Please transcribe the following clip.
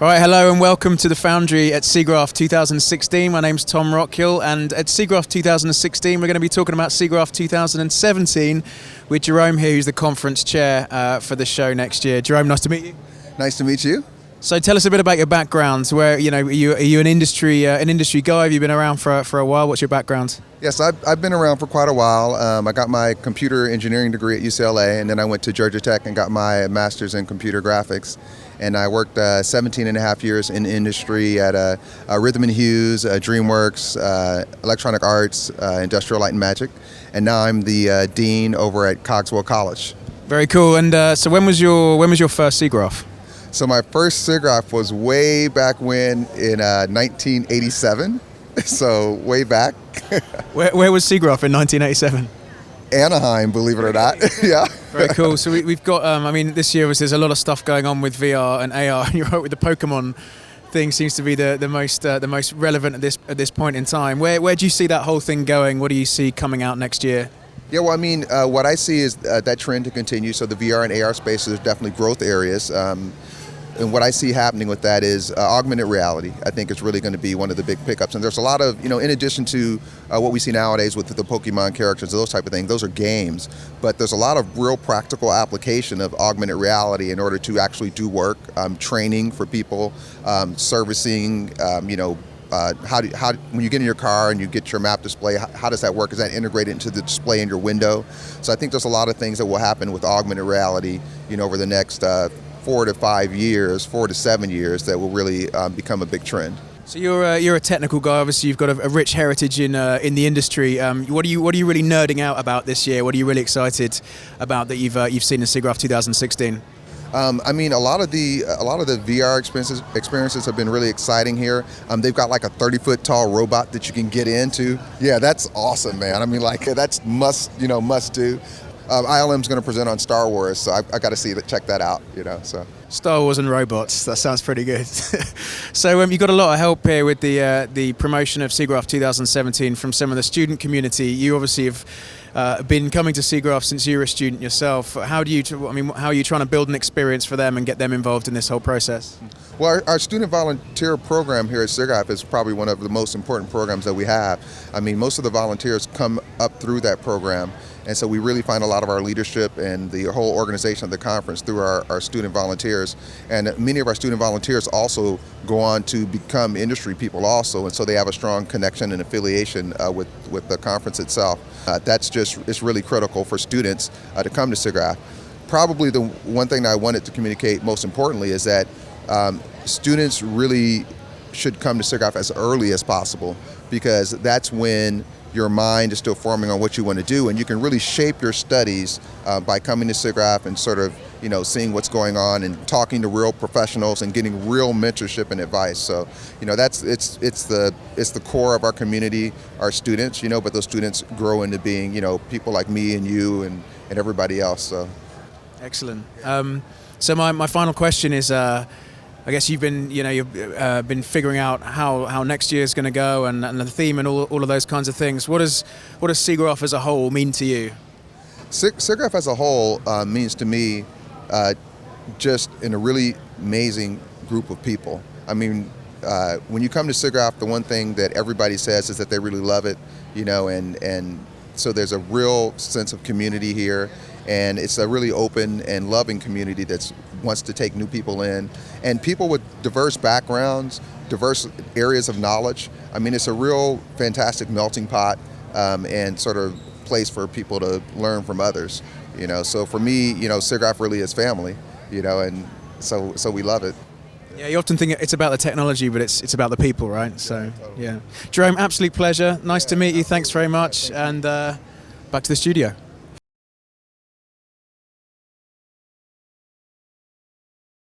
Right, hello and welcome to the Foundry at SIGGRAPH 2016. My name's Tom Rockhill, and at SIGGRAPH 2016 we're going to be talking about SIGGRAPH 2017 with Jerome here, who's the conference chair for the show next year. Jerome, nice to meet you. Nice to meet you. So tell us a bit about your background. Where are you an industry guy? Have you been around for a while? What's your background? Yes, I've been around for quite a while. I got my computer engineering degree at UCLA, and then I went to Georgia Tech and got my master's in computer graphics. And I worked 17 and a half years in industry at Rhythm and Hughes, DreamWorks, Electronic Arts, Industrial Light and Magic, and now I'm the dean over at Cogswell College. Very cool. And so when was your first SIGGRAPH? So my first SIGGRAPH was way back when in 1987. So way back. Where was SIGGRAPH in 1987? Anaheim, believe it or not. Yeah. Very cool. So we've got, this year there's a lot of stuff going on with VR and AR. And you're right, with the Pokemon thing seems to be the most relevant at this point in time. Where do you see that whole thing going? What do you see coming out next year? Yeah, well, what I see is that trend to continue. So the VR and AR spaces are definitely growth areas. And what I see happening with that is augmented reality. I think it's really going to be one of the big pickups. And there's a lot of, in addition to what we see nowadays with the Pokemon characters, those type of things, those are games. But there's a lot of real practical application of augmented reality in order to actually do work, training for people, servicing, when you get in your car and you get your map display, how does that work? Is that integrated into the display in your window? So I think there's a lot of things that will happen with augmented reality, over the next 4 to 7 years that will really become a big trend. So you're a technical guy. Obviously, you've got a rich heritage in the industry. What are you really nerding out about this year? What are you really excited about that you've seen in SIGGRAPH 2016? A lot of the VR experiences have been really exciting here. They've got like a 30-foot tall robot that you can get into. Yeah, that's awesome, man. That's must do. ILM's going to present on Star Wars, so I got to check that out. So Star Wars and robots. That sounds pretty good. So you got a lot of help here with the promotion of SIGGRAPH 2017 from some of the student community. You obviously have been coming to SIGGRAPH since you were a student yourself. How are you trying to build an experience for them and get them involved in this whole process? Well, our student volunteer program here at SIGGRAPH is probably one of the most important programs that we have. Most of the volunteers come up through that program. And so we really find a lot of our leadership and the whole organization of the conference through our student volunteers. And many of our student volunteers also go on to become industry people also, and so they have a strong connection and affiliation with the conference itself. It's really critical for students to come to SIGGRAPH. Probably the one thing that I wanted to communicate most importantly is that students really should come to SIGGRAPH as early as possible, because that's when your mind is still forming on what you want to do, and you can really shape your studies by coming to SIGGRAPH and sort of seeing what's going on and talking to real professionals and getting real mentorship and advice. So it's the core of our community, our students, but those students grow into being people like me and you and everybody else. So excellent. So my final question is, I guess you've been been figuring out how next year is going to go and the theme and all of those kinds of things. What does SIGGRAPH as a whole mean to you? SIGGRAPH as a whole means to me just in a really amazing group of people. When you come to SIGGRAPH, the one thing that everybody says is that they really love it, and so there's a real sense of community here. And it's a really open and loving community that wants to take new people in, and people with diverse backgrounds, diverse areas of knowledge. It's a real fantastic melting pot and sort of place for people to learn from others. So for me, SIGGRAPH really is family. And so we love it. Yeah, you often think it's about the technology, but it's about the people, right? So yeah, Jerome, absolute pleasure. Nice to meet you. Thanks very much, and back to the studio.